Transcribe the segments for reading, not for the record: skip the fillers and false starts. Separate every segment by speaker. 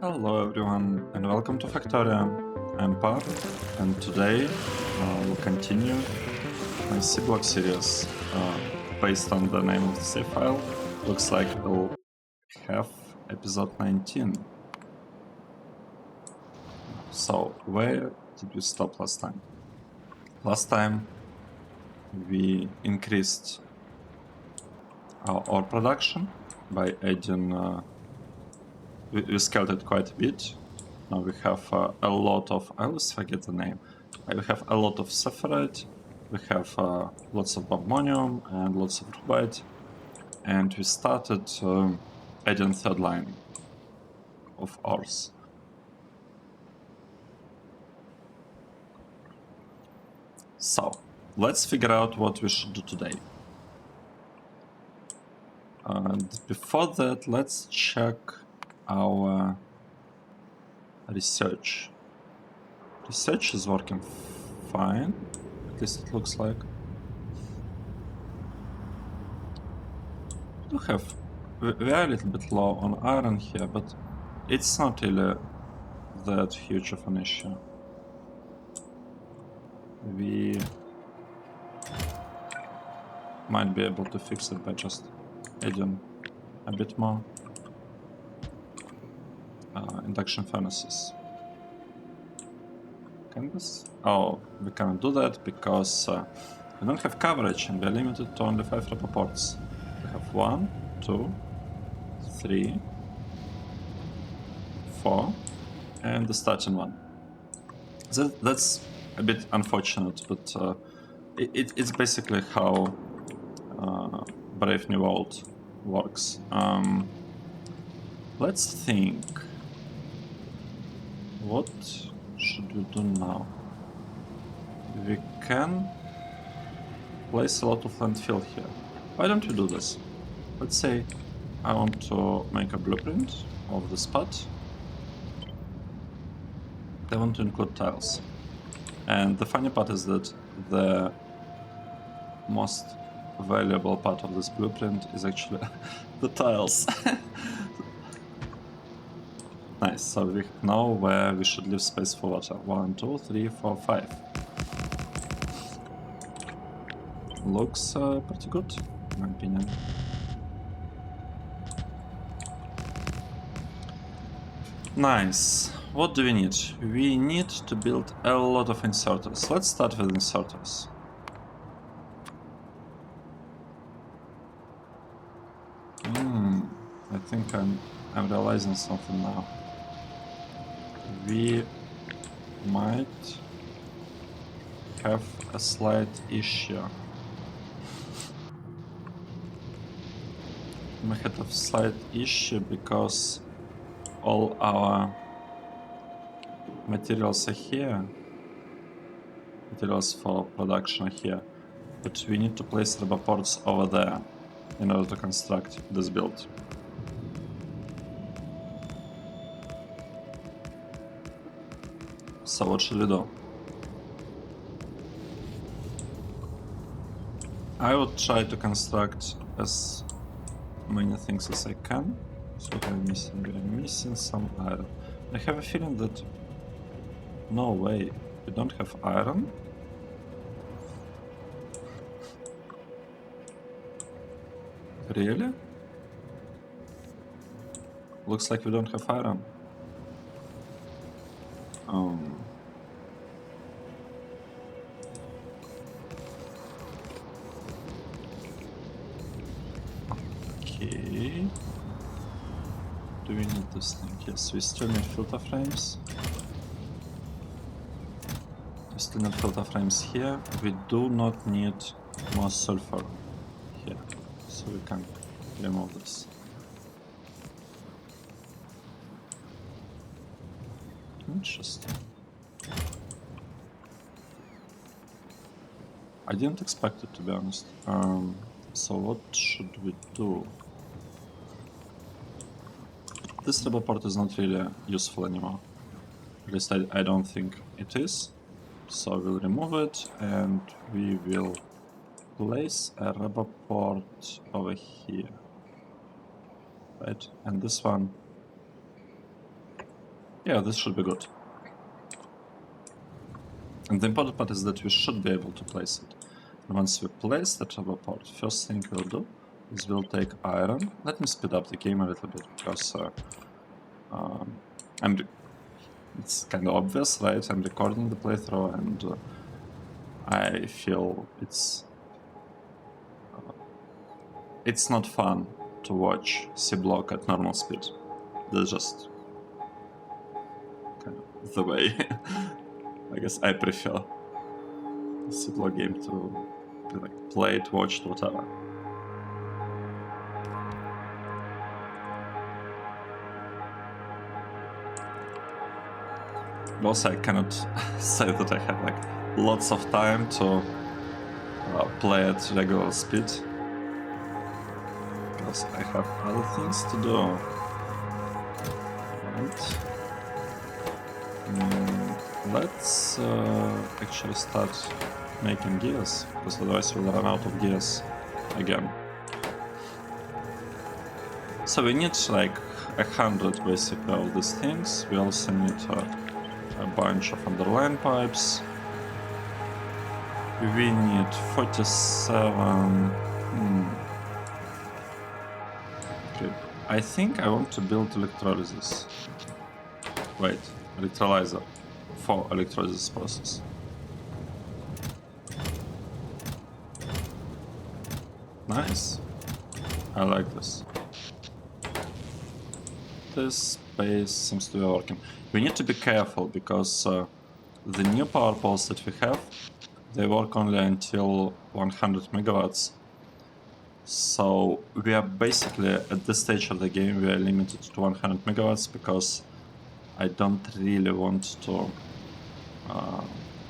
Speaker 1: Hello everyone and welcome to Factorio. I'm Par and today we'll continue my Seablock series based on the name of the save file. Looks like we'll have episode 19. So where did we stop last time? Last time we increased our ore production by adding we scaled it quite a bit. Now we have a lot of, I always forget the name. We have a lot of sapphirite, we have lots of bambonium and lots of rubite, and we started adding third line of ores. So let's figure out what we should do today. And before that, let's check our research. Research is working fine, at least it looks like. We are a little bit low on iron here, but it's not really that huge of an issue. We might be able to fix it by just adding a bit more induction furnaces. Can this? Oh, we can't do that because we don't have coverage and we're limited to only 5 reports. We have 1, 2, 3, 4, and the starting one. That's a bit unfortunate, but it's basically how Brave New World works. Let's think. What should we do now? We can place a lot of landfill here. Why don't we do this? Let's say I want to make a blueprint of the spot. I want to include tiles. And the funny part is that the most valuable part of this blueprint is actually the tiles. Nice, so we know where we should leave space for water. 1, 2, 3, 4, 5. Looks pretty good, in my opinion. Nice. What do we need? We need to build a lot of inserters. Let's start with inserters. I think I'm realizing something now. We might have a slight issue. We might have a slight issue because all our materials are here. Materials for production are here. But we need to place rubber ports over there in order to construct this build. So what should we do? I would try to construct as many things as I can. So what am I missing? We're missing some iron. I have a feeling that... No way, we don't have iron? Really? Looks like we don't have iron. Okay. Do we need this thing? Yes, we still need filter frames. We still need filter frames here. We do not need more sulfur here, so we can remove this. Interesting. I didn't expect it, to be honest. So what should we do? This rubber port is not really useful anymore. At least I don't think it is. So we'll remove it and we will place a rubber port over here. Right? And this one Yeah, this should be good. And the important part is that we should be able to place it. And once we place the travel port, first thing we'll do is we'll take iron. Let me speed up the game a little bit because it's kind of obvious, right? I'm recording the playthrough and I feel it's not fun to watch Seablock at normal speed. That's just kind of the way I guess I prefer the Seablock game to be like played, watched, whatever. Also, I cannot say that I have like lots of time to play at regular speed because I have other things to do. Right. Let's actually start making gears, because otherwise we'll run out of gears again. So we need like 100 basically of these things. We also need a bunch of underline pipes. We need 47. Okay. I think I want to build electrolysis. Wait, electrolyzer for electrolysis process. Nice. I like this. This base seems to be working. We need to be careful because the new power poles that we have, they work only until 100 megawatts. So we are basically at this stage of the game, we are limited to 100 megawatts because I don't really want to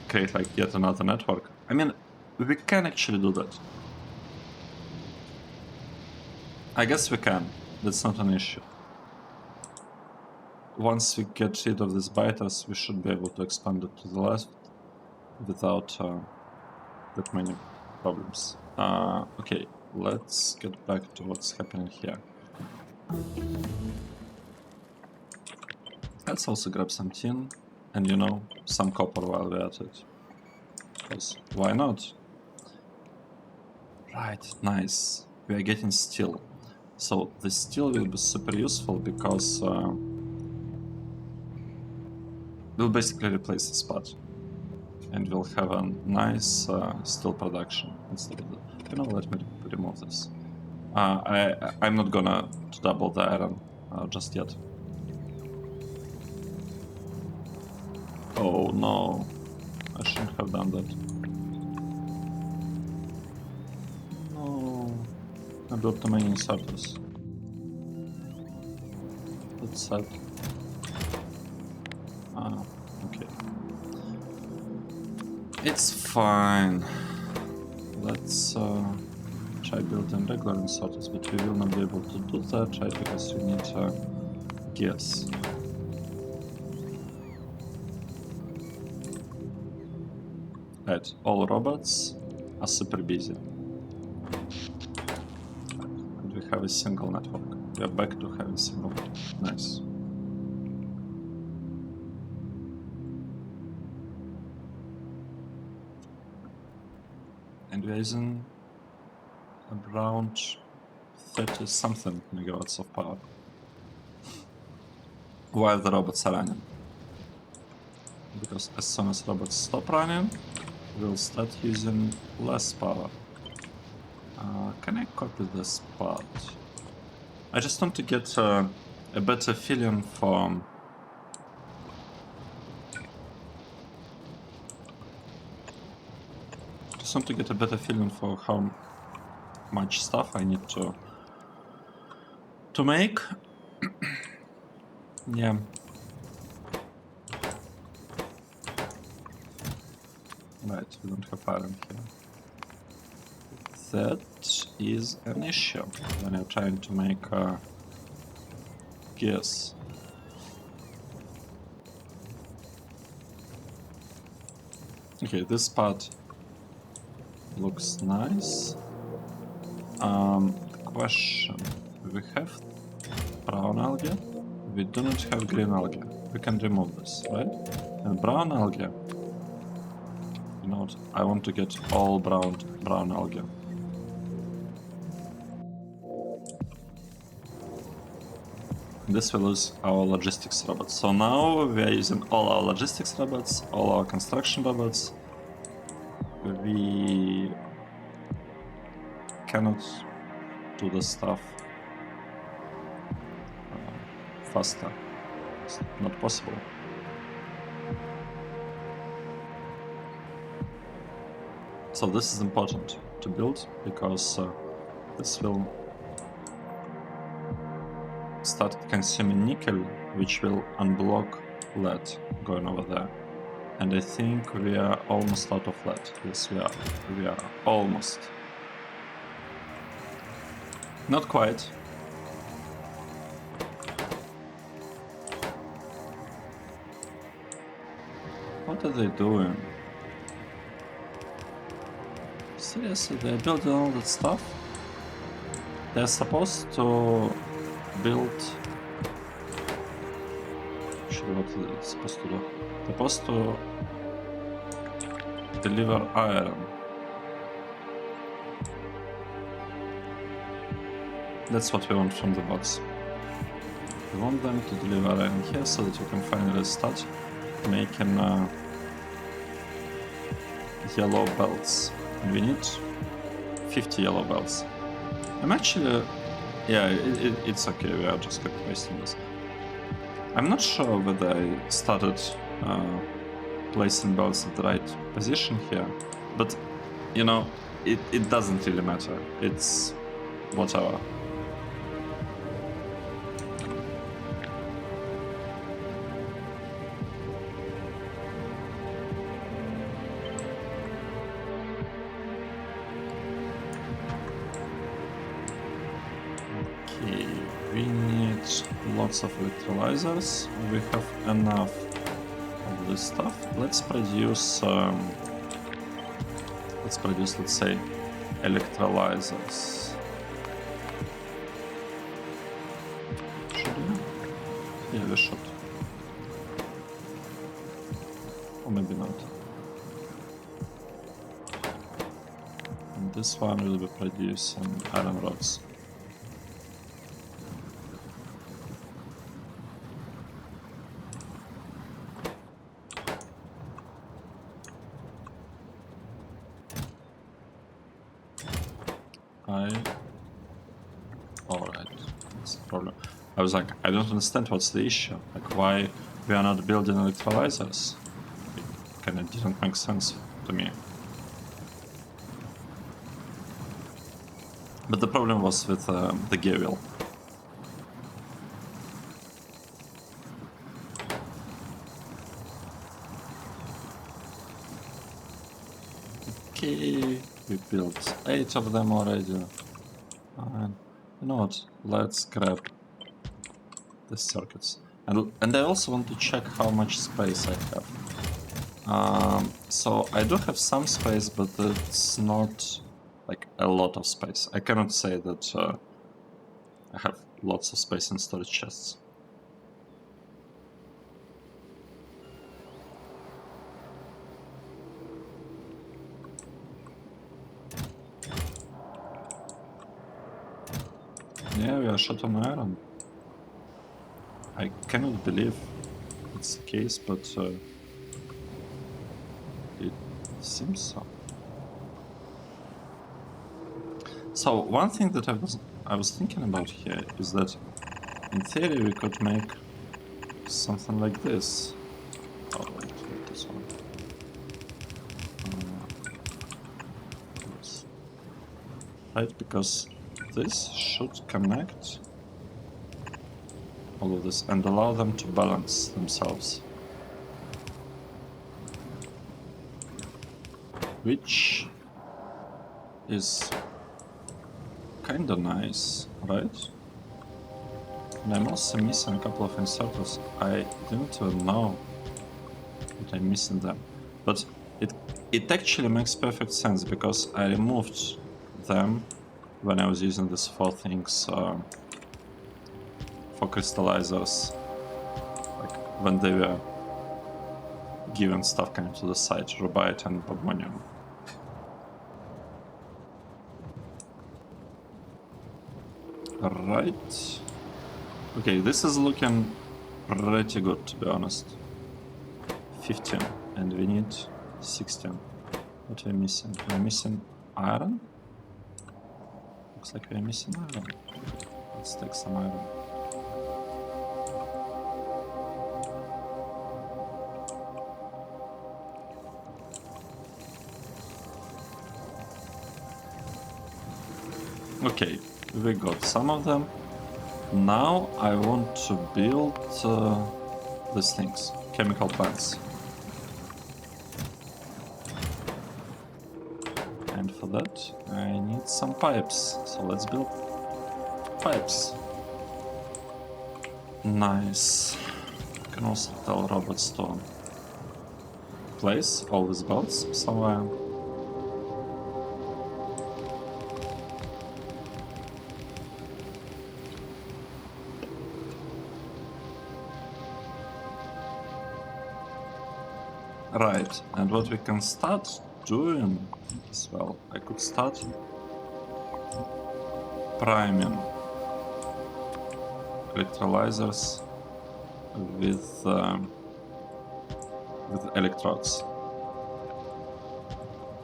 Speaker 1: create like yet another network. I mean, we can actually do that. I guess we can. That's not an issue. Once we get rid of these biters, we should be able to expand it to the left without that many problems. Okay, let's get back to what's happening here. Let's also grab some tin and, you know, some copper while we're at it. Because why not? Right, nice. We are getting steel. So the steel will be super useful because we'll basically replace this part. And we'll have a nice steel production instead of the... You know, let me remove this. I'm not gonna double the iron just yet. Oh no, I shouldn't have done that. No, I built too many inserters. That's sad. Okay. It's fine. Let's try building regular inserters, but we will not be able to do that, right? Because we need gears. Right, all robots are super busy. And we have a single network. We are back to having a single network. Nice. And we are using around 30 something megawatts of power while the robots are running. Because as soon as robots stop running, we'll start using less power. Can I copy this part? I just want to get a better feeling for... Just want to get a better feeling for how much stuff I need to make. Yeah. Right, we don't have iron here. That is an issue when you're trying to make gears. Okay, this part looks nice. Question: we have brown algae, we do not have green algae. We can remove this, right? And brown algae. You know what? I want to get all brown algae. This will lose our logistics robots. So now we are using all our logistics robots, all our construction robots. We cannot do the stuff faster. It's not possible. So this is important to build because this will start consuming nickel, which will unblock lead going over there. And I think we are almost out of lead. Yes, we are. We are almost. Not quite. What are they doing? Seriously, they're building all that stuff? They're supposed to build... Actually, what are they supposed to do? They're supposed to deliver iron. That's what we want from the bots. We want them to deliver iron here so that we can finally start making yellow belts. And we need 50 yellow belts. I'm actually... Yeah, it's okay, we are just wasting this. I'm not sure whether I started placing belts at the right position here, but, you know, it doesn't really matter. It's whatever. Lots of electrolyzers. We have enough of this stuff. Let's produce, let's say, electrolyzers. Should we? Yeah, we should. Or maybe not. And this one will be producing iron rods. Alright, that's the problem. I was like, I don't understand what's the issue. Like, why we are not building electrolyzers? It kind of didn't make sense to me. But the problem was with the gear wheel. Okay, we built 8 of them already. And you know what? Let's grab the circuits. And I also want to check how much space I have. So I do have some space, but it's not like a lot of space. I cannot say that I have lots of space in storage chests. Yeah, we are short on iron. I cannot believe it's the case, but it seems so. So one thing that I was thinking about here is that in theory we could make something like this. Oh wait, this one. Yes. Right, because this should connect all of this and allow them to balance themselves. Which is kinda nice, right? And I'm also missing a couple of inserters. I didn't even know that I'm missing them. But it actually makes perfect sense because I removed them when I was using these 4 things for crystallizers when they were given stuff kind of to the side, Rubite and Bobmonium. Right. Okay, this is looking pretty good, to be honest. 15, and we need 16. What are we missing? We're missing iron? Looks like we're missing iron. Let's take some iron. Okay, we got some of them. Now I want to build these things, chemical plants. And for that I need some pipes, so let's build pipes. Nice. You can also tell robots to place all these belts somewhere. Right, and what we can start doing as well, I could start priming electrolyzers with electrodes.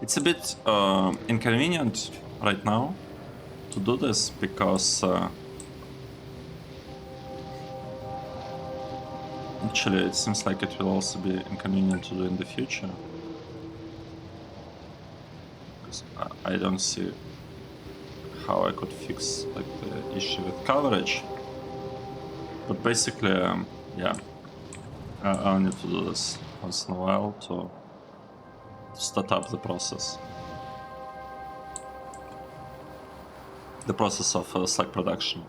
Speaker 1: It's a bit inconvenient right now to do this because actually it seems like it will also be inconvenient to do in the future. Because I don't see how I could fix like the issue with coverage. But basically, yeah, I'll need to do this once in a while to start up the process. The process of slack production,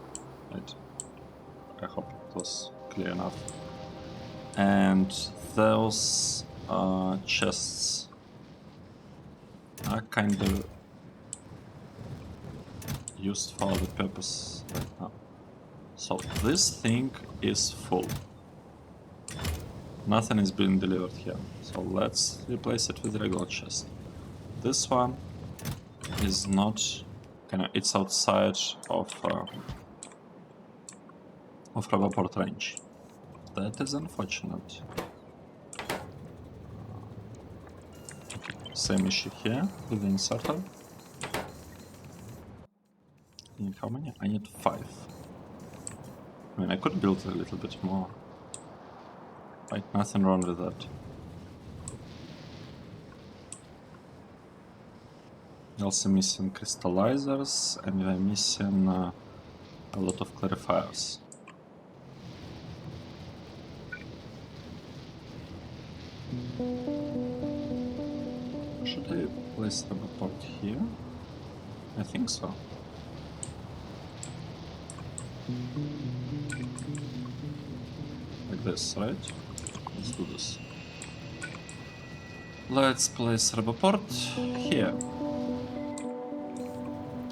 Speaker 1: right? I hope it was clear enough. And those chests are kind of used for the purpose right now. So this thing is full. Nothing is being delivered here. So let's replace it with regular chest. This one is not it's outside of Roboport range. That is unfortunate. Okay, same issue here with the inserter. I need how many? I need 5. I mean, I could build a little bit more. Right, nothing wrong with that. Also missing crystallizers, and we're missing a lot of clarifiers. Should I place the port here? I think so. Like this, right? Let's do this. Let's place Roboport here.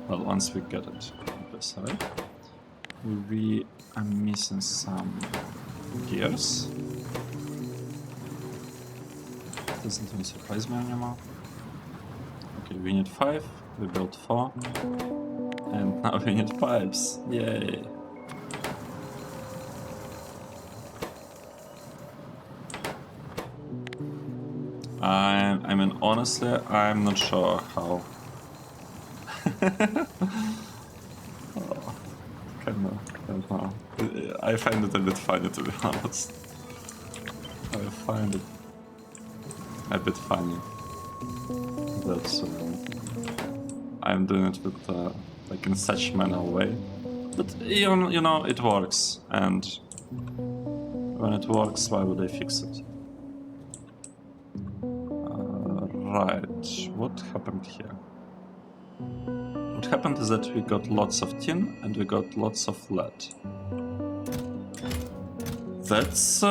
Speaker 1: Well, once we get it like this, right? We are missing some gears. Doesn't even surprise me anymore. Okay, we need 5, we built 4, and now we need pipes. Yay! I mean, honestly, I'm not sure how. Oh, kind of. I find it a bit funny, to be honest. I find it a bit funny that I'm doing it with like in such manual way, but you know it works, and when it works, why would I fix it? Right, what happened here? What happened is that we got lots of tin and we got lots of lead. That's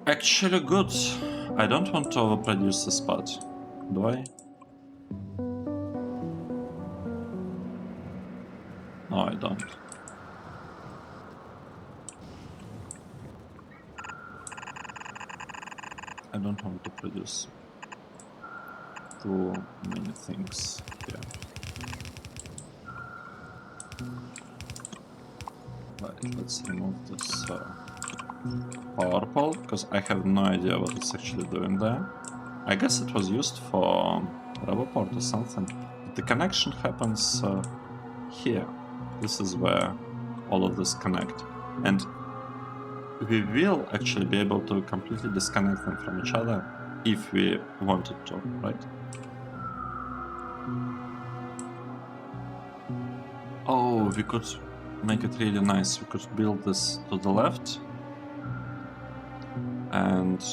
Speaker 1: actually good. I don't want to overproduce this part, do I? No, I don't. I don't want to produce too many things here. Right, let's remove this power pole, because I have no idea what it's actually doing there. I guess it was used for Roboport or something. But the connection happens here. This is where all of this connect. And we will actually be able to completely disconnect them from each other if we wanted to, right? Oh, we could make it really nice. We could build this to the left, and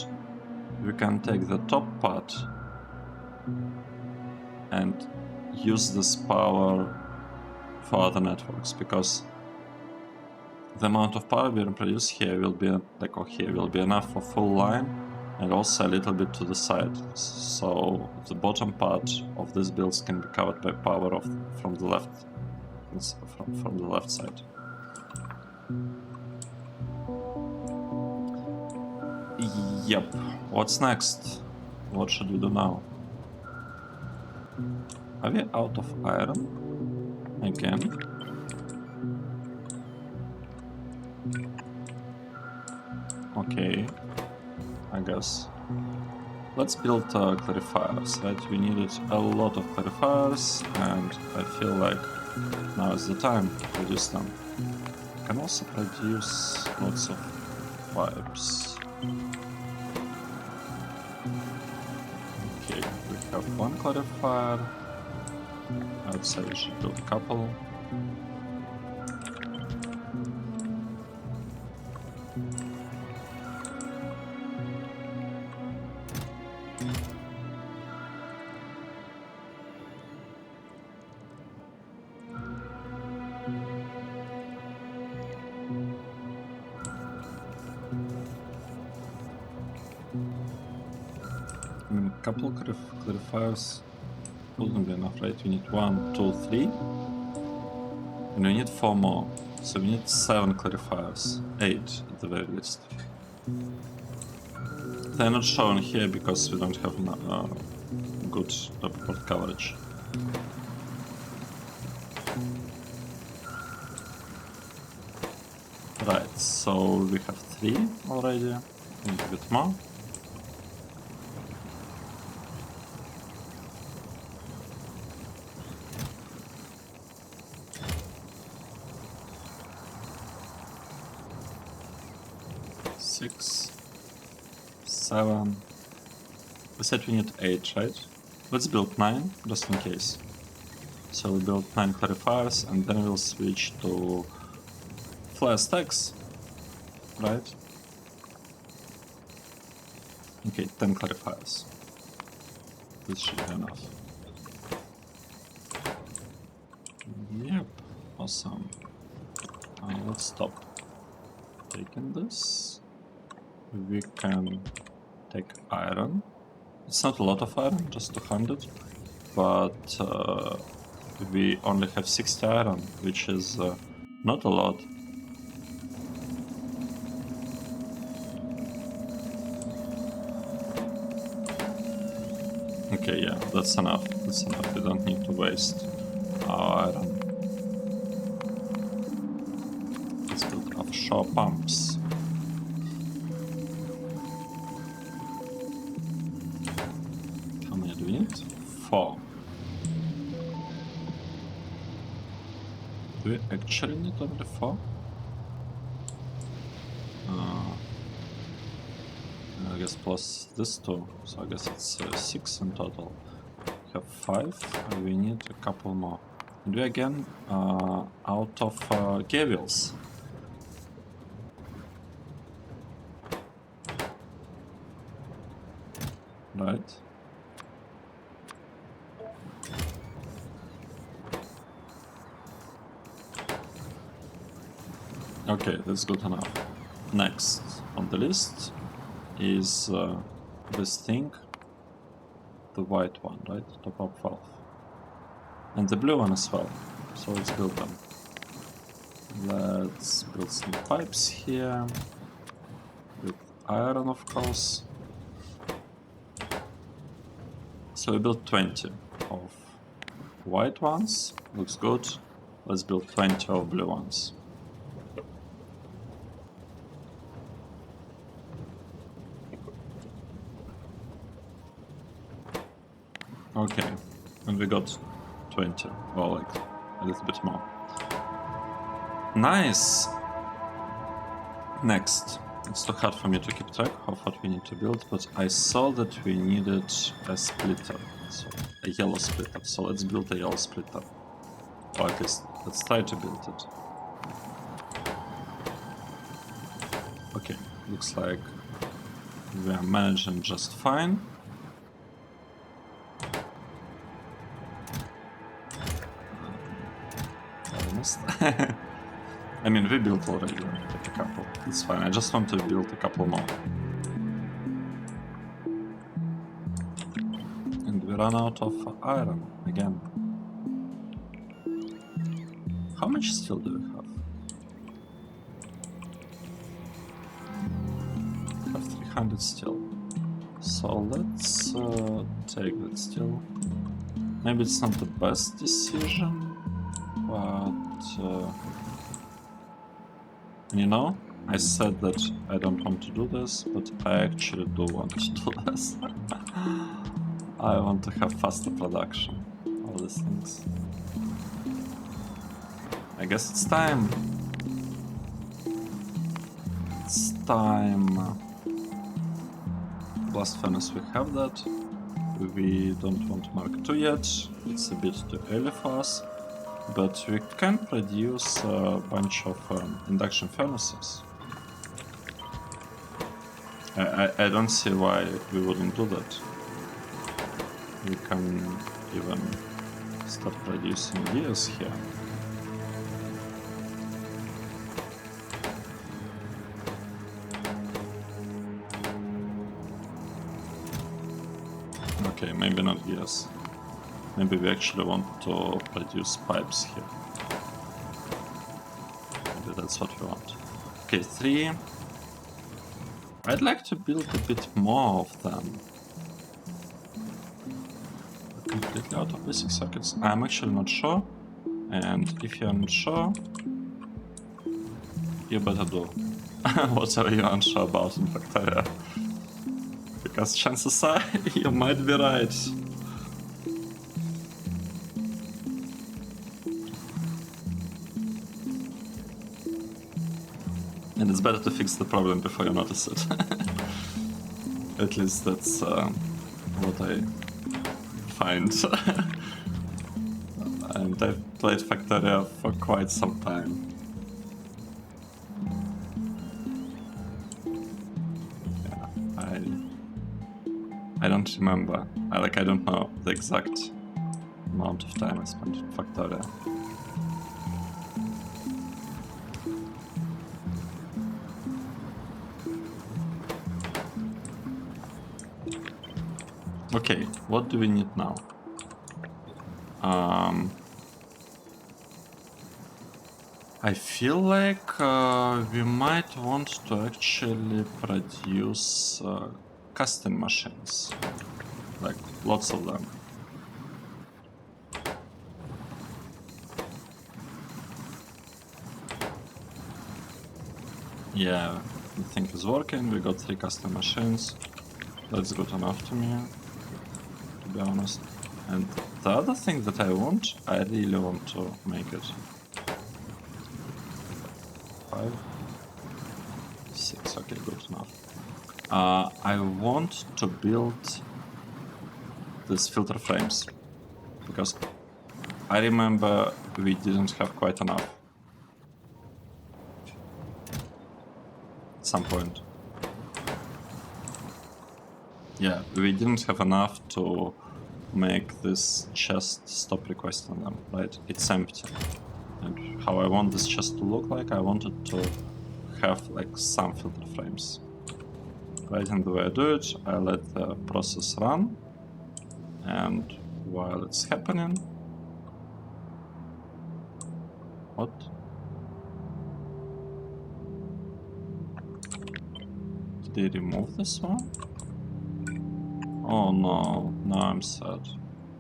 Speaker 1: we can take the top part and use this power for other networks, because the amount of power we produce here will be like, or here will be enough for full line, and also a little bit to the side. So the bottom part of this build can be covered by power from the left, from the left side. Yep. What's next? What should we do now? Are we out of iron again? Okay, I guess. Let's build clarifiers, right? We needed a lot of clarifiers, and I feel like now is the time to produce them. We can also produce lots of pipes. Okay, we have one clarifier. I'd say we should build a couple. I mean, a couple clarifiers wouldn't be enough, right? We need 1, 2, 3. And we need 4 more. So we need 7 clarifiers. 8 at the very least. They're not shown here because we don't have good port coverage. Right, so we have 3 already. We need a bit more. Six, 7. We said we need 8, right? Let's build 9, just in case. So we'll build 9 clarifiers, and then we'll switch to flare stacks, right? Okay, 10 clarifiers. This should be enough. Yep, awesome. Let's stop taking this. We can take iron. It's not a lot of iron, just 200, but we only have 60 iron, which is not a lot. Okay, yeah, that's enough. That's enough. We don't need to waste our iron. Let's build offshore pumps. How many do we need? 4. Do we actually need only 4? I guess plus this 2, so I guess it's 6 in total. We have 5, and we need a couple more. And we again out of cables. Right. Okay, that's good enough. Next on the list is this thing, the white one, right? Top-up valve. And the blue one as well. So let's build them. Let's build some pipes here with iron, of course. So we built 20 of white ones. Looks good. Let's build 20 of blue ones. Okay, and we got 20, or like a little bit more. Nice! Next, it's too hard for me to keep track of what we need to build, but I saw that we needed a splitter, so a yellow splitter. So let's build a yellow splitter, or at least let's try to build it. Okay, looks like we are managing just fine. Almost. I mean, we built already like a couple. It's fine. I just want to build a couple more. And we run out of iron again. How much steel do we have? We have 300 steel. So let's take that steel. Maybe it's not the best decision, but you know, I said that I don't want to do this, but I actually do want to do this. I want to have faster production, all these things. I guess it's time. It's time. Blast furnace, we have that. We don't want Mark 2 yet. It's a bit too early for us. But we can produce a bunch of induction furnaces. I don't see why we wouldn't do that. We can even start producing gears here. Okay, maybe not gears. Maybe we actually want to produce pipes here. Maybe that's what we want. Okay, 3. I'd like to build a bit more of them. Completely out of basic circuits? I'm actually not sure. And if you're not sure, you better do whatever you're unsure about in Factorio. Because chances are you might be right. And it's better to fix the problem before you notice it. At least that's what I find. And I've played Factorio for quite some time. Yeah, I don't remember. I don't know the exact amount of time I spent in Factorio. Okay, what do we need now? I feel like we might want to actually produce casting machines. Like, lots of them. Yeah, the thing is working. We got 3 casting machines. That's good enough to me, to be honest. And the other thing that I want, I really want to make it. 5, 6, okay, good enough. I want to build these filter frames, because I remember we didn't have quite enough at some point. Yeah, we didn't have enough to make this chest stop requesting them, right? It's empty. And how I want this chest to look like, I wanted to have like some filter frames. Right, and the way I do it, I let the process run, and while it's happening... What? Did they remove this one? Oh no, now I'm sad.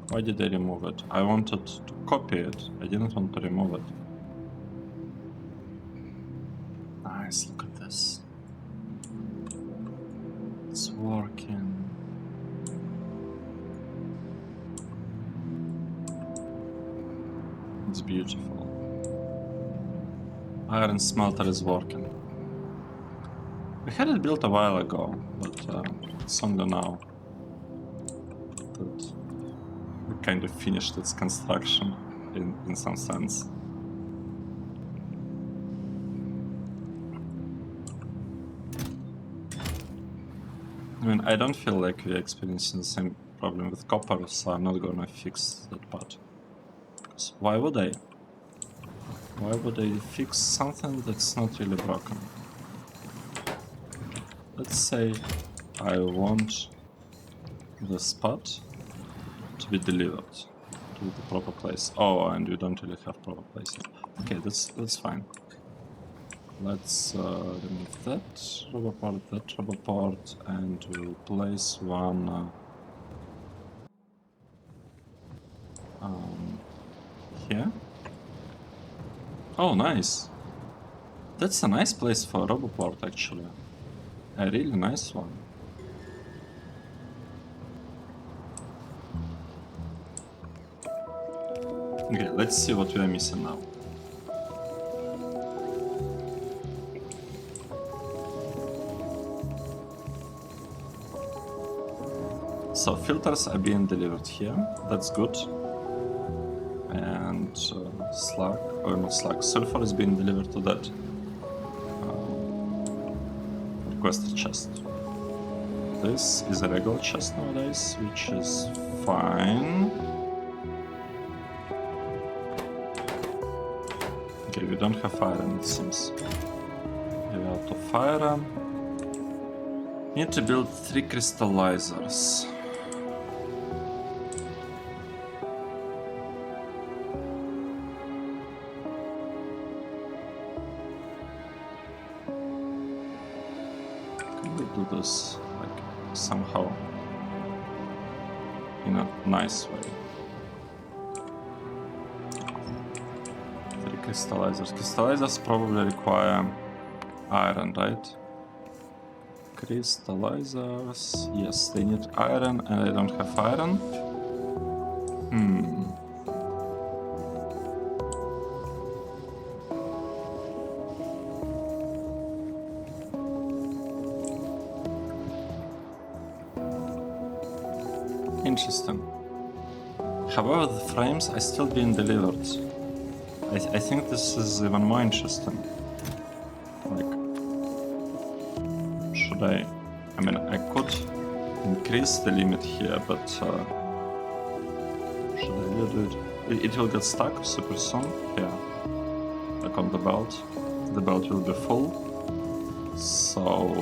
Speaker 1: Why did I remove it? I wanted to copy it. I didn't want to remove it. Nice, look at this. It's working. It's beautiful. Iron smelter is working. We had it built a while ago, but it's only now that we kind of finished its construction in some sense. I mean, I don't feel like we're experiencing the same problem with copper, so I'm not gonna fix that part. Because why would I? Why would I fix something that's not really broken? Let's say I want the spot to be delivered to the proper place. Oh, and we don't really have proper places. Okay, that's fine. Let's remove that rubber part, and we'll place one here. Oh, nice. That's a nice place for a rubber part, actually. A really nice one. Okay, let's see what we are missing now. So filters are being delivered here. That's good. And slag, or not slag, sulfur is being delivered to that requested chest. This is a regular chest nowadays, which is fine. Okay, we don't have iron, it seems. We're out of iron. Need to build 3 crystallizers. Can we do this like somehow in a nice way? 3 crystallizers. Crystallizers probably require iron, right? Crystallizers, yes, they need iron, and I don't have iron. Interesting. However, the frames are still being delivered. I think this is even more interesting. Like, should I mean, I could increase the limit here, but should I really do it? It will get stuck super soon. Yeah, like on the belt. The belt will be full, so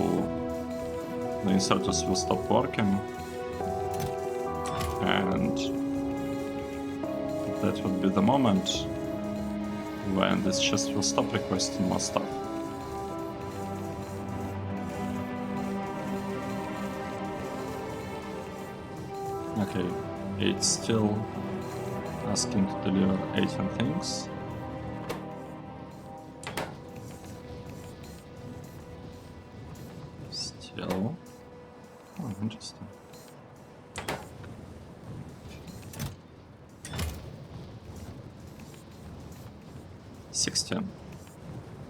Speaker 1: the inserters will stop working, and that would be the moment when this chest will stop requesting more stuff. Okay, it's still asking to deliver 18 things. Still. Oh, interesting. $16.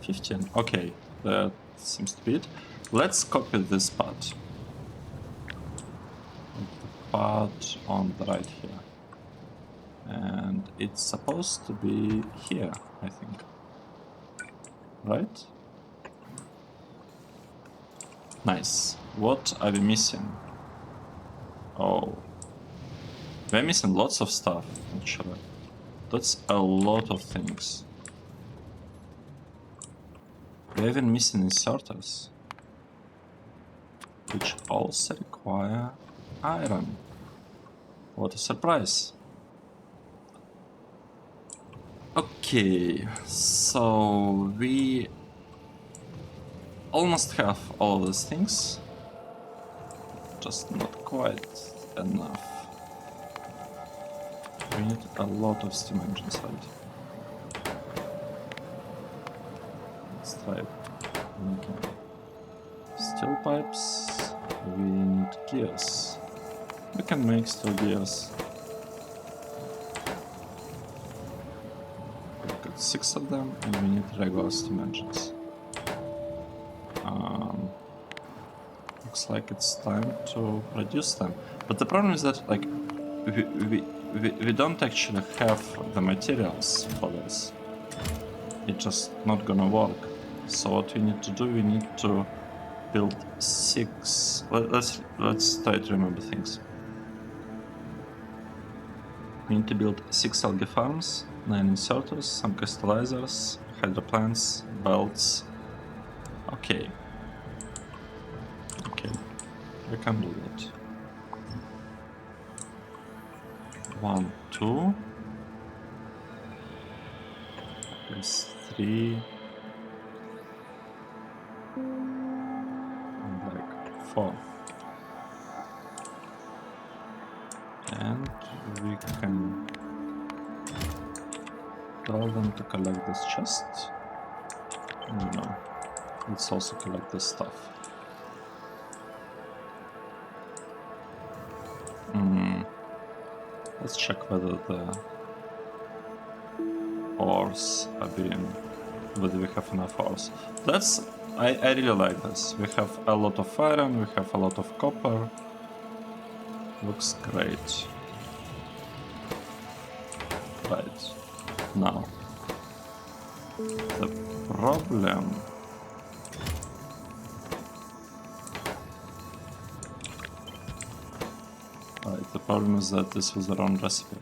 Speaker 1: $15. Okay, that seems to be it. Let's copy this part. The part on the right here. And it's supposed to be here, I think. Right? Nice. What are we missing? Oh. We're missing lots of stuff, actually. That's a lot of things. We're even missing inserters, which also require iron. What a surprise. Okay, so we almost have all of these things, just not quite enough. We need a lot of steam engines, right? Let's try it. Okay. Steel pipes. We need gears. We can make steel gears. We've got 6 of them, and we need regular steam engines. Looks like it's time to produce them. But the problem is that, like, we don't actually have the materials for this. It's just not gonna work. So what we need to do, we need to build 6. Let's try to remember things. We need to build 6 algae farms, 9 inserters, some crystallizers, hydro plants, belts. Okay. Okay, we can do that. 1, 2. There's 3. And like 4. And we can tell them to collect this chest. No, let's also collect this stuff. Let's check whether the ores are whether we have enough ores. I really like this. We have a lot of iron, we have a lot of copper. Looks great. Right. Now, the problem... Right, the problem is that this was the wrong recipe.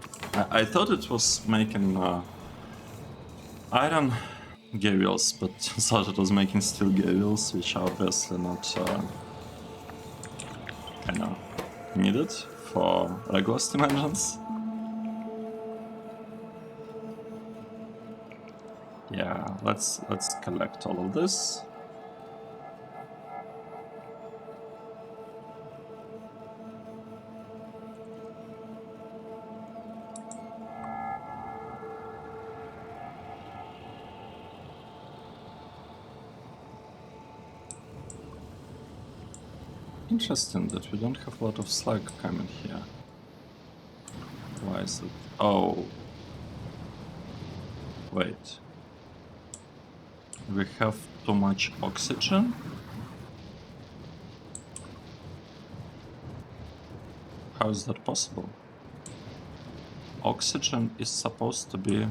Speaker 1: I thought it was making iron gear wheels, but thought it was making steel gear wheels, which are obviously not kinda needed for regular steam engines. Yeah, let's collect all of this. Interesting that we don't have a lot of slag coming here. Why is it? Oh. Wait. We have too much oxygen? How is that possible? Oxygen is supposed to be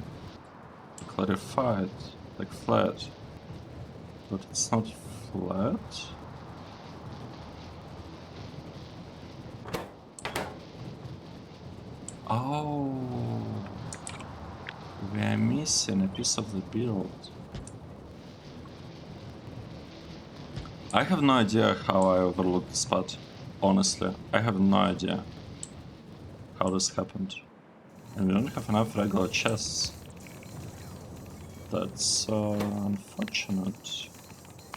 Speaker 1: clarified, like flat. But it's not flat. Oh, we are missing a piece of the build. I have no idea how I overlooked this part. Honestly, I have no idea how this happened. And we don't have enough regular chests. That's unfortunate.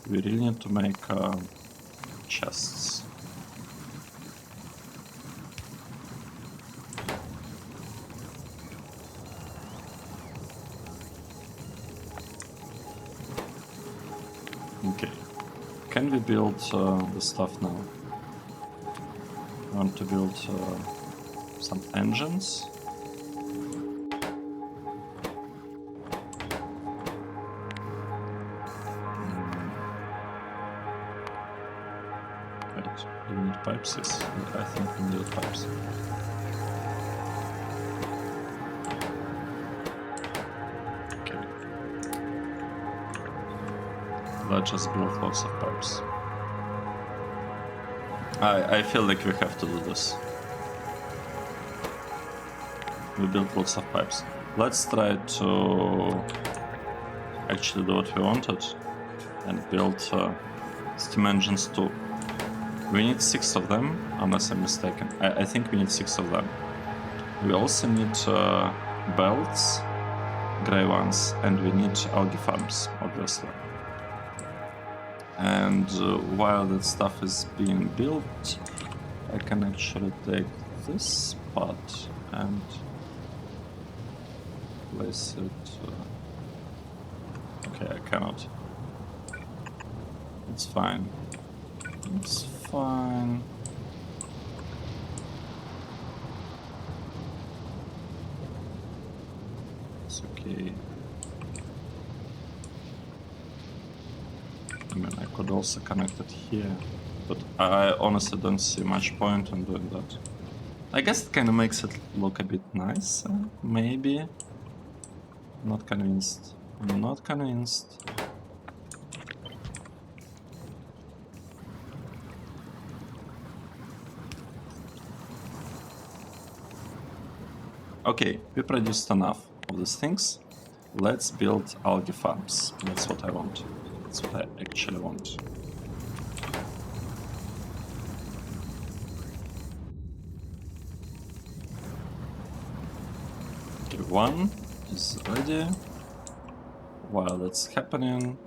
Speaker 1: We really need to make chests. Okay. Can we build the stuff now? I want to build some engines. Wait, do we need pipes? Yes, I think we need pipes. Okay. Let's just build lots of pipes. I feel like we have to do this. We built lots of pipes. Let's try to actually do what we wanted and build steam engines too. We need 6 of them, unless I'm mistaken. I think we need 6 of them. We also need belts, grey ones, and we need algae farms, obviously. And while that stuff is being built, I can actually take this spot and place it. Okay, I cannot. It's fine. It's fine. It's okay. I mean, I could also connect it here, but I honestly don't see much point in doing that. I guess it kind of makes it look a bit nicer, maybe. Not convinced. Not convinced. Okay, we produced enough of these things. Let's build algae farms. That's what I want. That's what I actually want. Okay, one is ready. While that's happening,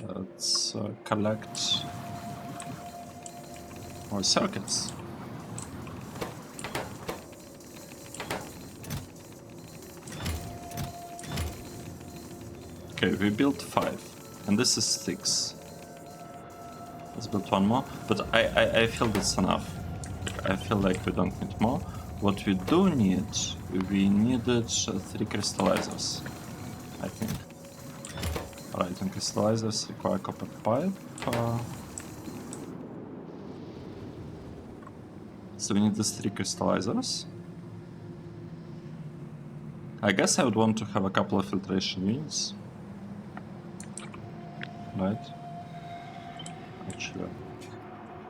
Speaker 1: let's collect more circuits. Okay, we built 5, and this is 6. Let's build one more, but I feel that's enough. I feel like we don't need more. What we do need, we needed 3 crystallizers, I think. Right, and crystallizers require copper pipe. So we need these 3 crystallizers. I guess I would want to have a couple of filtration units. Right? Actually,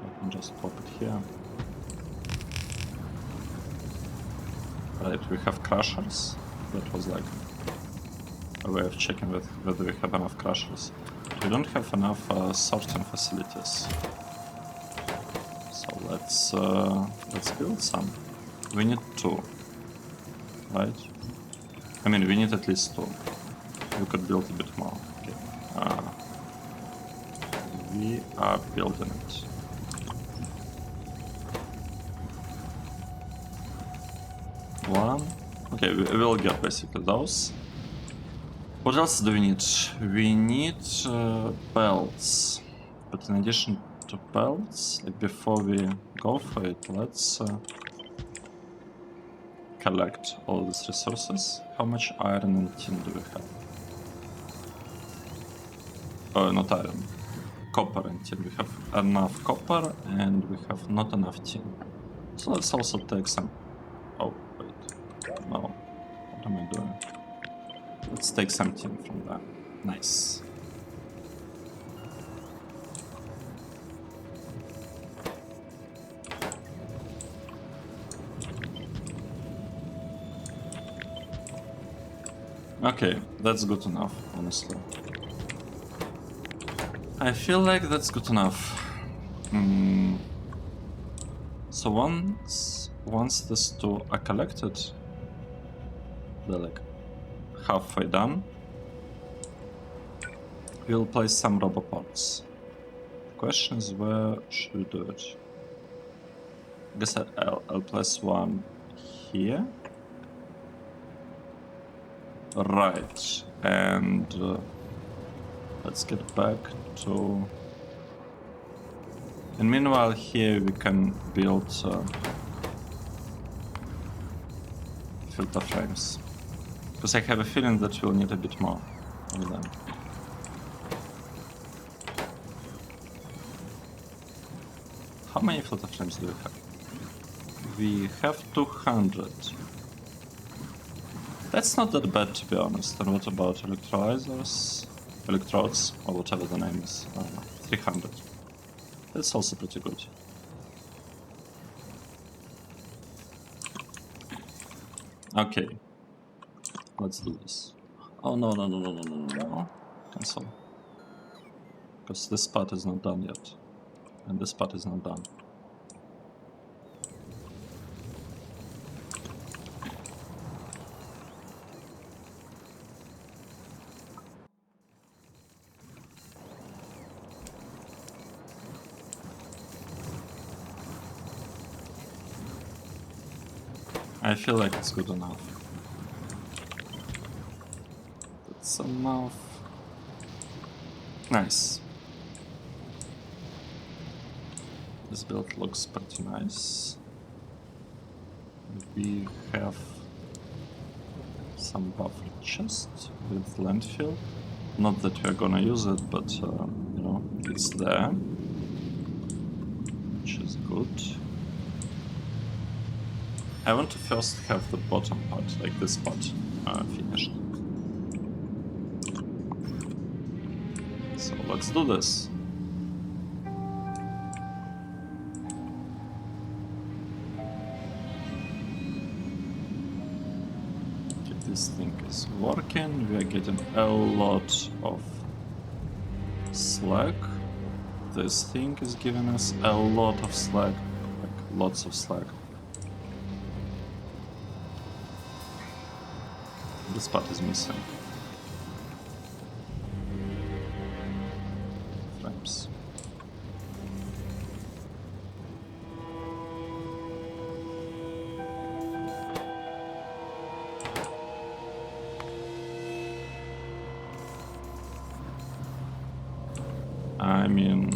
Speaker 1: let me just pop it here. Right, we have crushers. That was like a way of checking whether we have enough crushers. We don't have enough sorting facilities. So let's build some. We need 2, right? I mean, we need at least 2. We could build a bit more. Okay. We are building it. One. Okay, we will get basically those. What else do we need? We need belts. But in addition to belts, like before we go for it, let's collect all these resources. How much iron and tin do we have? Oh, not iron. Copper and tin. We have enough copper and we have not enough tin. So let's also take some... Oh, wait. No. What am I doing? Let's take some tin from there. Nice. Okay, that's good enough, honestly. I feel like that's good enough. So once these 2 are collected, they're like halfway done. We'll place some roboports. The question is, where should we do it? I guess I'll place one here. Right, and let's get back to... And meanwhile here we can build filter frames. Because I have a feeling that we'll need a bit more of them. How many filter frames do we have? We have 200. That's not that bad, to be honest. And what about electrolyzers? Electrodes, or whatever the name is. 300. That's also pretty good. Okay. Let's do this. Oh, no. Cancel. Because this part is not done yet. And this part is not done. I feel like it's good enough. That's enough. Nice. This build looks pretty nice. We have some buffer chest with landfill. Not that we're gonna use it, but you know, it's there, which is good. I want to first have the bottom part, like this part, finished. So let's do this. Okay, this thing is working. We are getting a lot of slack. This thing is giving us a lot of slack, like lots of slack. This part is missing. Frames. I mean,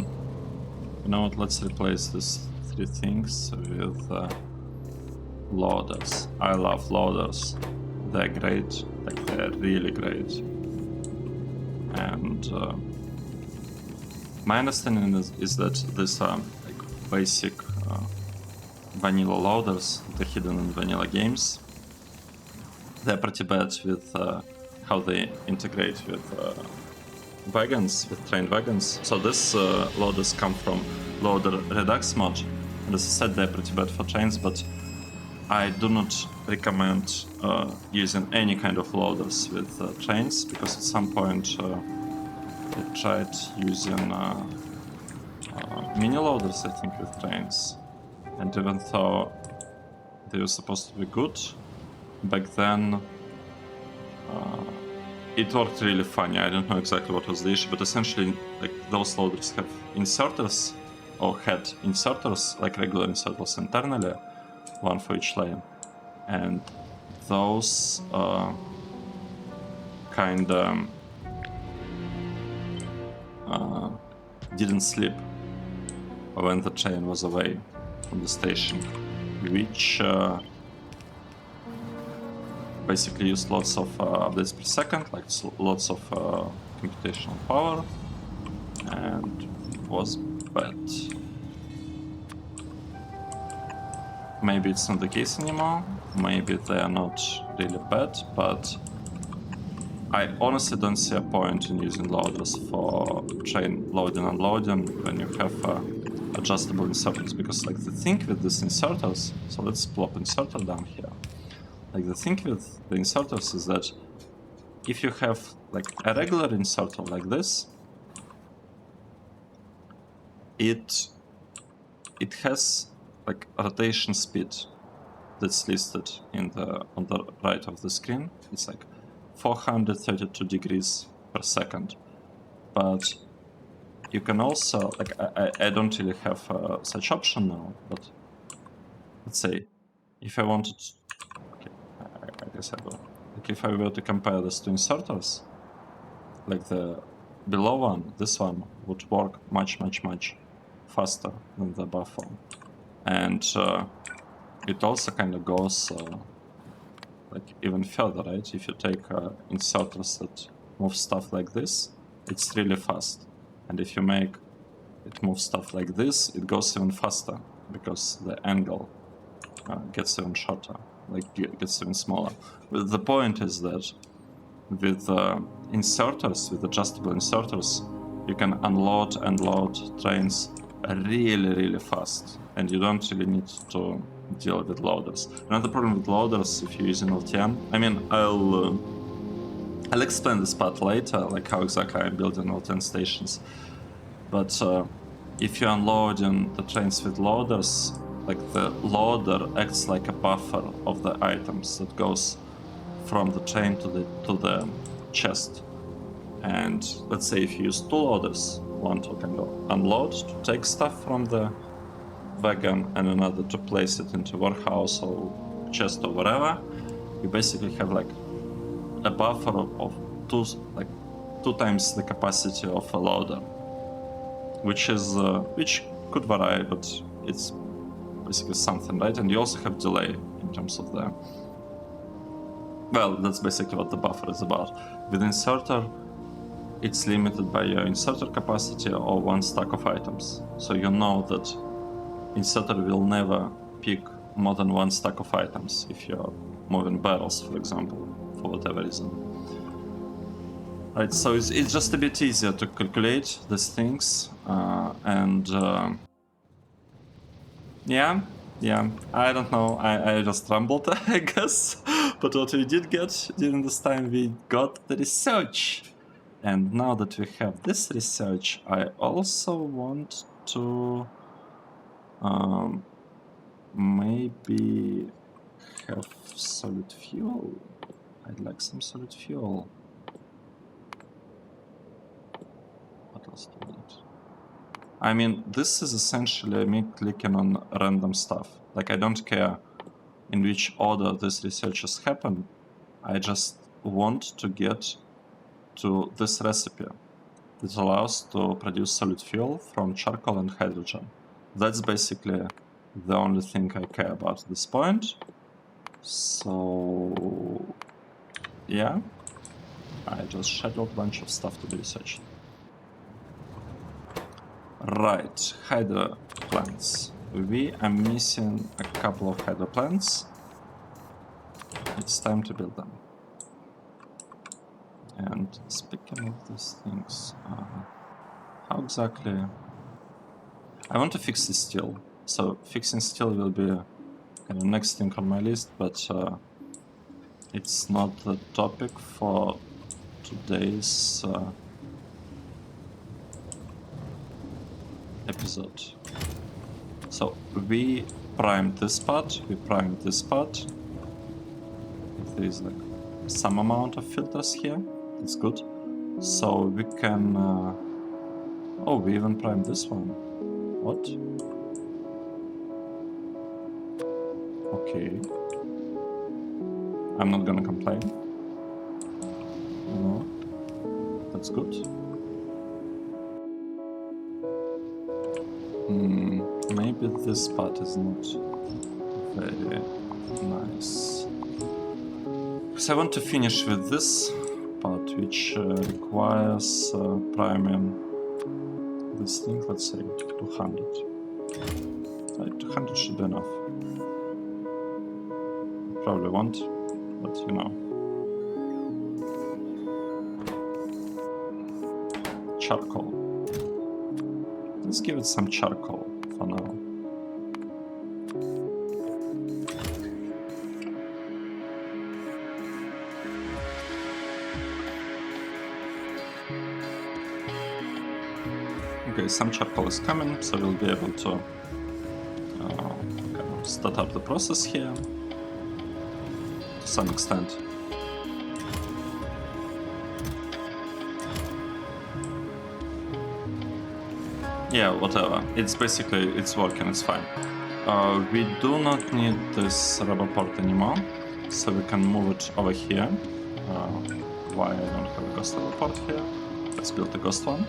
Speaker 1: you know what, let's replace these three things with loaders. I love loaders. They're great, like they're really great. And my understanding is that these are like basic vanilla loaders that are hidden in vanilla games. They're pretty bad with how they integrate with wagons, with train wagons. So these loaders come from loader Redux mod, and as I said, they're pretty bad for trains, but I do not recommend using any kind of loaders with trains, because at some point I tried using mini loaders, I think, with trains, and even though they were supposed to be good back then, it worked really funny. I don't know exactly what was the issue, but essentially, like, those loaders have inserters, or had inserters, like regular inserters internally, one for each lane, and those kinda didn't sleep when the train was away from the station, which basically used lots of updates per second, like lots of computational power, and was bad. Maybe it's not the case anymore, maybe they are not really bad, but I honestly don't see a point in using loaders for train loading and unloading when you have adjustable inserters, because like the thing with these inserters, so let's plop inserter down here. Like the thing with the inserters is that if you have like a regular inserter like this, it has like rotation speed that's listed in on the right of the screen. It's like 432 degrees per second, but you can also, like, I don't really have such option now, but let's say if I wanted, okay, I guess I will. Like if I were to compare these two inserters, like the below one, this one would work much faster than the above one, and it also kind of goes like even further, right? If you take inserters that move stuff like this, it's really fast, and if you make it move stuff like this, it goes even faster because the angle gets even shorter, like gets even smaller. But the point is that with inserters, with adjustable inserters, you can unload and load trains really fast, and you don't really need to deal with loaders. Another problem with loaders, if you're using LTM, I mean, I'll explain this part later, like how exactly I'm building LTM stations. But if you're unloading the trains with loaders, like the loader acts like a buffer of the items that goes from the train to the chest. And let's say if you use two loaders, one to kind of unload, to take stuff from the wagon, and another to place it into warehouse or chest or whatever, you basically have like a buffer of two times the capacity of a loader, which could vary, but it's basically something, right? And you also have delay in terms of the... Well, that's basically what the buffer is about. With inserter, it's limited by your inserter capacity or one stack of items. So you know that inserter will never pick more than one stack of items if you're moving barrels, for example, for whatever reason. Right, so it's just a bit easier to calculate these things, yeah, I don't know, I just rambled, I guess, but what we did get during this time, we got the research. And now that we have this research, I also want to maybe have solid fuel. I'd like some solid fuel. What else do we need? I mean, this is essentially me clicking on random stuff. Like, I don't care in which order these researches happen. I just want to get to this recipe that allows to produce solid fuel from charcoal and hydrogen. That's basically the only thing I care about at this point. So, yeah, I just scheduled a bunch of stuff to be researched. Right, hydro plants. We are missing a couple of hydro plants. It's time to build them. And speaking of these things, how exactly... I want to fix the steel. So fixing steel will be kind of next thing on my list, but it's not the topic for today's episode. So we primed this part, we primed this part. If there is like some amount of filters here, it's good. So we can... oh, we even primed this one. What? Okay. I'm not gonna complain. No. That's good. Maybe this part is not very nice. Because I want to finish with this part, which requires priming this thing, let's say 200. 200 should be enough. Probably won't, but you know. Charcoal. Let's give it some charcoal for now. Okay, some charcoal is coming, so we'll be able to kind of start up the process here to some extent. Yeah, whatever. It's basically, it's working, it's fine. We do not need this rubber port anymore, so we can move it over here. Why I don't have a ghost rubber port here? Let's build the ghost one.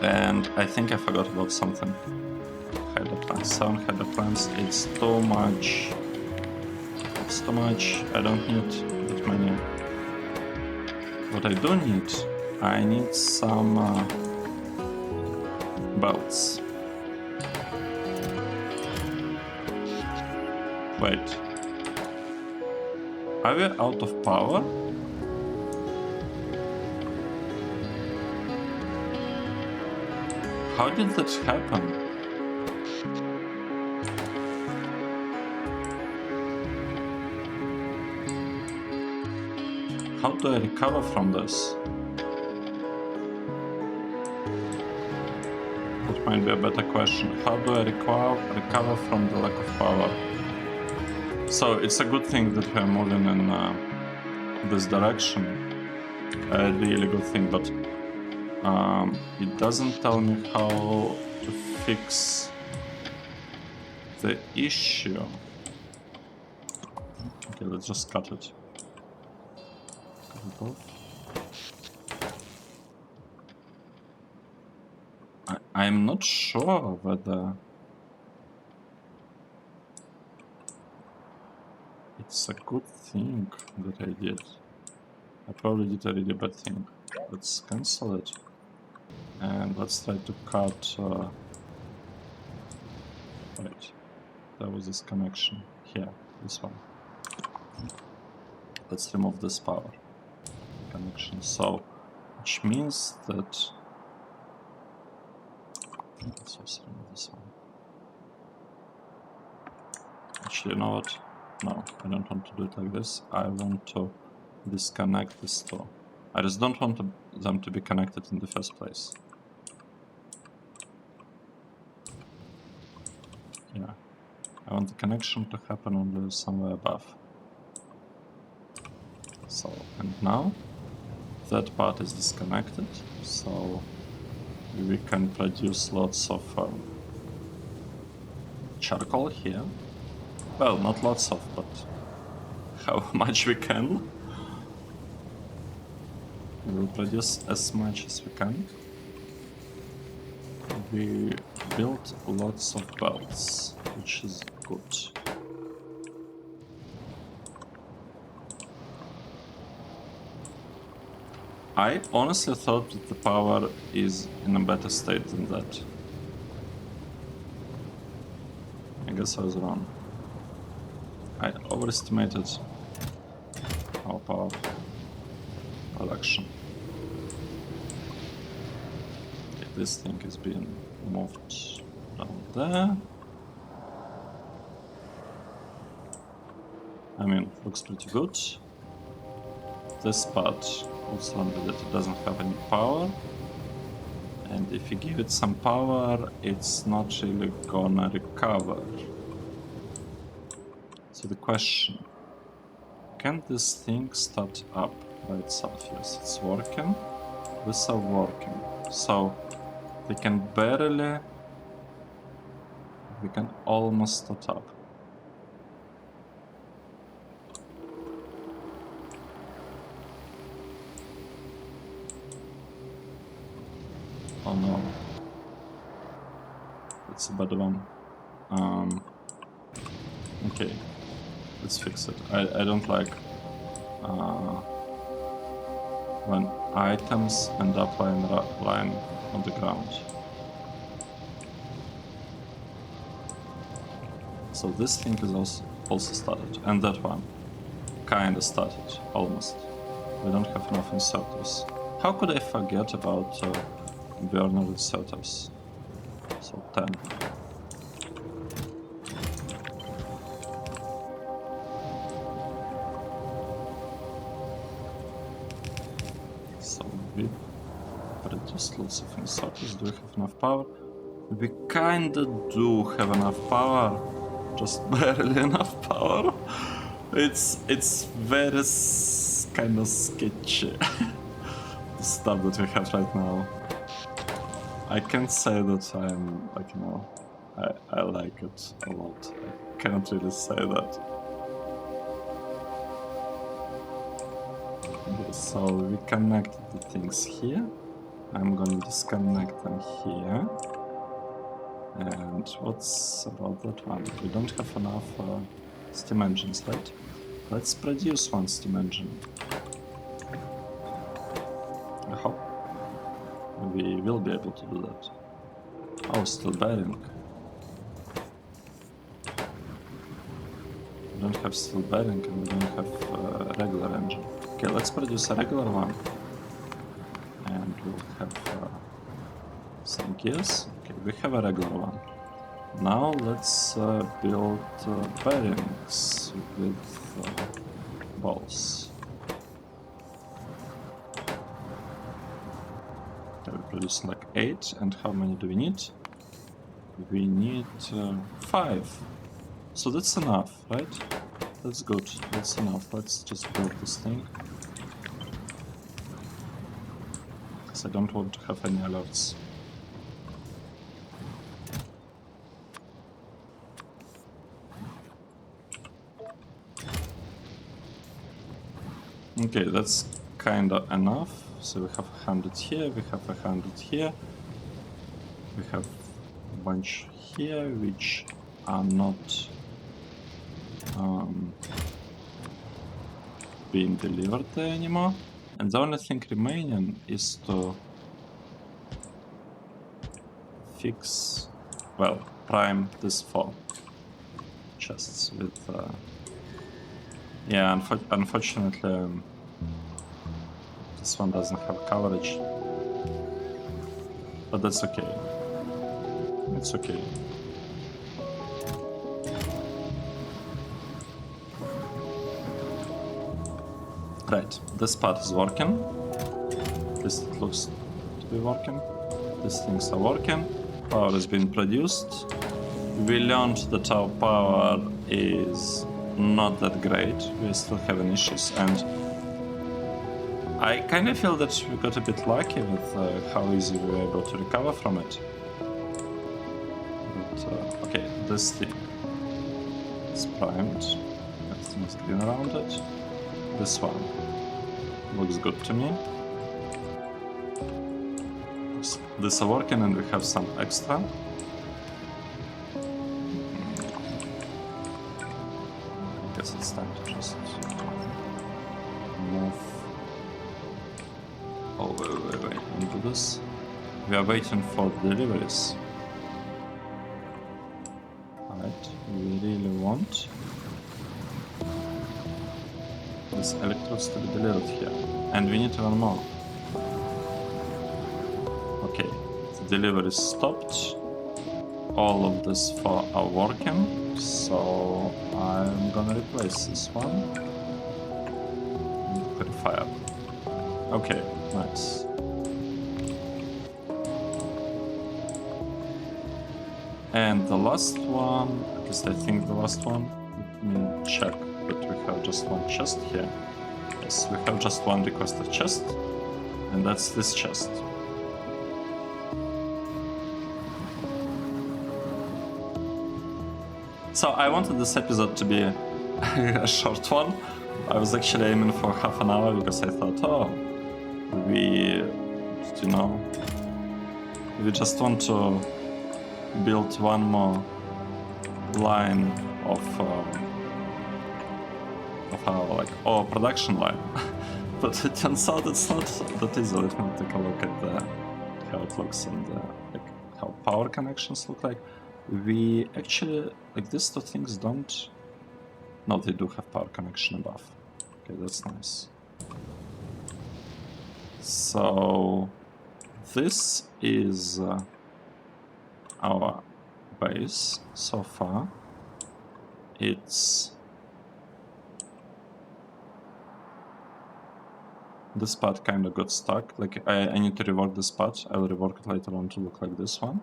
Speaker 1: And I think I forgot about something. Hydro plants, 7 hydro plants, it's too much. It's too much, I don't need that many. What I do need, I need some belts. Wait. Are we out of power? How did that happen? How do I recover from this? That might be a better question. How do I recover from the lack of power? So it's a good thing that we're moving in this direction. A really good thing, but it doesn't tell me how to fix the issue. Okay, let's just cut it. Cut it off. I'm not sure whether it's a good thing that I did. I probably did a really bad thing. Let's cancel it. And let's try to cut... Wait, there was this connection here, this one. Let's remove this power connection. So, which means that... Let's also remove this one. Actually, you know what? No, I don't want to do it like this. I want to disconnect these two. I just don't want them to be connected in the first place. Yeah. I want the connection to happen only somewhere above. So, and now that part is disconnected, so we can produce lots of charcoal here. Well, not lots of, but how much we can. We will produce as much as we can. We built lots of belts, which is good. I honestly thought that the power is in a better state than that. I guess I was wrong. I overestimated our power production. Okay, this thing is being moved down there. I mean, looks pretty good. This part also under that it doesn't have any power. And if you give it some power, it's not really gonna recover. So the question, can this thing start up by itself? Yes, it's working. These are working. So we can barely, we can almost start up. Oh no. That's a bad one. Okay. Let's fix it. I don't like when items end up lying on the ground. So this thing is also started, and that one kinda started, almost. We don't have enough inserters. How could I forget about burner inserters? So 10. So we produced lots of inserters. Do we have enough power? We kinda do have enough power, just barely enough power. It's very kind of sketchy, the stuff that we have right now. I can't say that I'm like, you know, I like it a lot. I cannot really say that. Okay, so we connected the things here. I'm gonna disconnect them here. And what's about that one? We don't have enough steam engines, right? Let's produce one steam engine. I hope we will be able to do that. Oh, still bearing. We don't have steel bearing and we don't have a regular engine. Okay, let's produce a regular one. And we'll have some gears. Okay, we have a regular one. Now let's build bearings with balls. Okay, we produce like 8, and how many do we need? We need 5. So that's enough, right? That's good, that's enough. Let's just build this thing. Because I don't want to have any alerts. Okay, that's kinda enough. So we have 100 here, we have 100 here. We have a bunch here which are not being delivered there anymore. And the only thing remaining is to fix, well, prime this 4 chests with... yeah, unfortunately, this one doesn't have coverage. But that's okay. It's okay. Right, this part is working. At least it looks to be working. These things are working. Power is being produced. We learned that our power is not that great. We're still having issues, and I kind of feel that we got a bit lucky with how easy we were able to recover from it. But, okay, this thing is primed. Everything is green around it. This one looks good to me. This is working, and we have some extra. I guess it's time to just move. Oh, wait, into this. We are waiting for deliveries. Alright, we really want these electrodes to be delivered here. And we need even more. Okay, the delivery is stopped. All of this 4 are working, so I'm gonna replace this one. Purifier. Okay, nice. And the last one, at least I think the last one, let me check that we have just one chest here. Yes, we have just one requested chest, and that's this chest. So I wanted this episode to be a short one. I was actually aiming for half an hour because I thought, oh, we just want to build one more line of our our production line. But it turns out it's not that easy. Let me take a look at how it looks and how power connections look like. We actually, these 2 things don't... No, they do have power connection above. Okay, that's nice. So this is our base so far. It's... This part kind of got stuck. I need to rework this part. I will rework it later on to look like this one.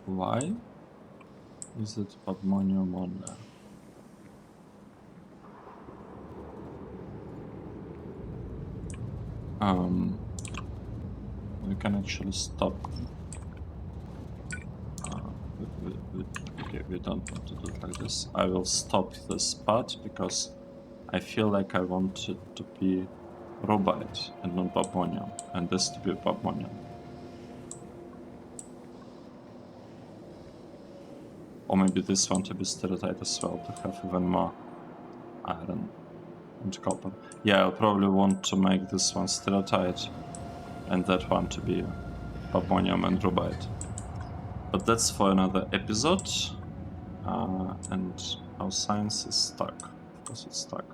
Speaker 1: Why is it ammonium on there? We can actually stop. Okay, we don't want to do it like this. I will stop this part because I feel like I want it to be rubite and not babonium, and this to be babonium. Or maybe this one to be stereotype as well, to have even more iron and copper. Yeah, I'll probably want to make this one stereotype and that one to be babonium and rubite. But that's for another episode. And our science is stuck. Of course it's stuck.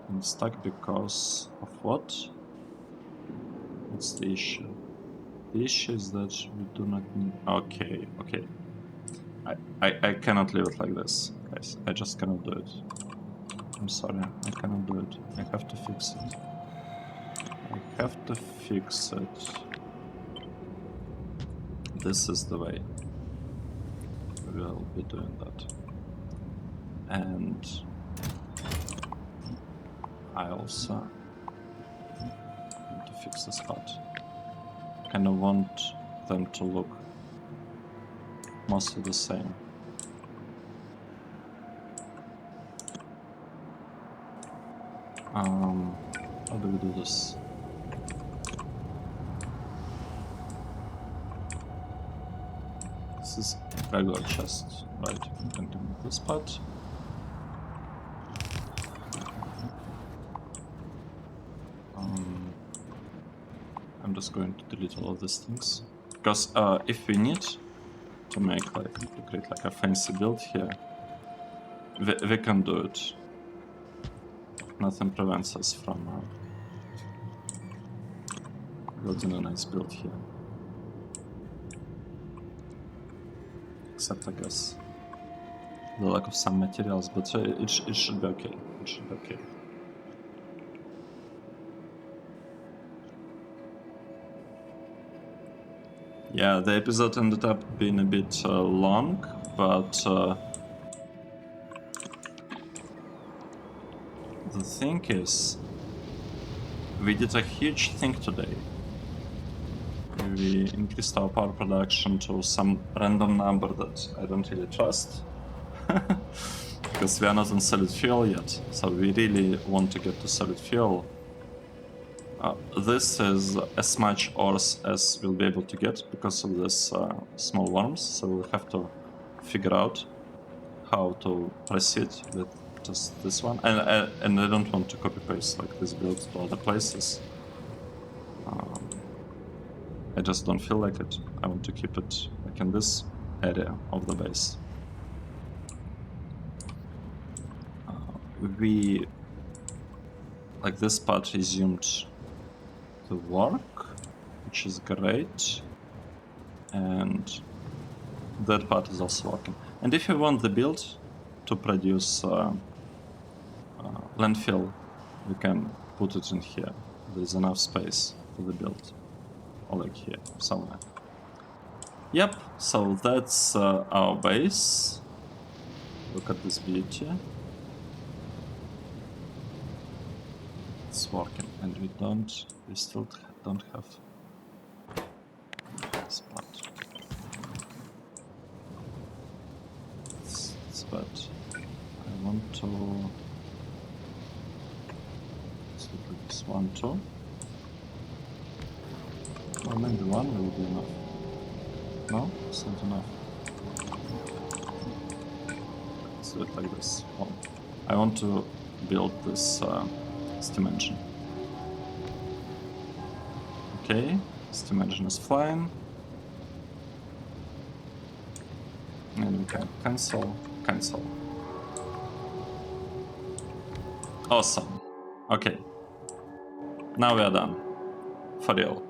Speaker 1: And it's stuck because of what? What's the issue? The issue is that we do not need... Okay. I cannot leave it like this, guys. I just cannot do it. I'm sorry, I cannot do it. I have to fix it. I have to fix it. This is the way we'll be doing that. And I also need to fix this part. I kind of want them to look mostly the same. How do we do this? This is regular chest, right? You can continue this part. I'm just going to delete all of these things because if we need to make like to create like a fancy build here, we can do it. Nothing prevents us from building a nice build here. Except, I guess, the lack of some materials, but it should be okay. It should be okay. Yeah, the episode ended up being a bit long, but the thing is, we did a huge thing today. We increased our power production to some random number that I don't really trust. Because we are not on solid fuel yet, so we really want to get to solid fuel. This is as much ores as we'll be able to get because of this small worms, so we'll have to figure out how to proceed with just this one. And I don't want to copy paste like this build to other places. I just don't feel like it. I want to keep it like in this area of the base. We, like this part resumed to work, which is great, and that part is also working. And if you want the build to produce landfill, we can put it in here. There's enough space for the build, or like here somewhere. Yep, so that's our base. Look at this beauty. It's working, and we still don't have this part. It's bad. I want to do this one too. Or maybe one will be enough. No, it's not enough. Let's do it like this. Oh, I want to build this steam engine. Okay, steam engine is flying. And we can cancel. Awesome. Okay. Now we are done. For real.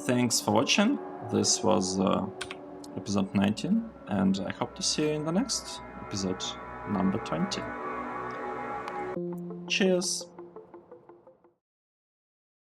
Speaker 1: Thanks for watching. This was episode 19, and I hope to see you in the next episode, number 20. Cheers!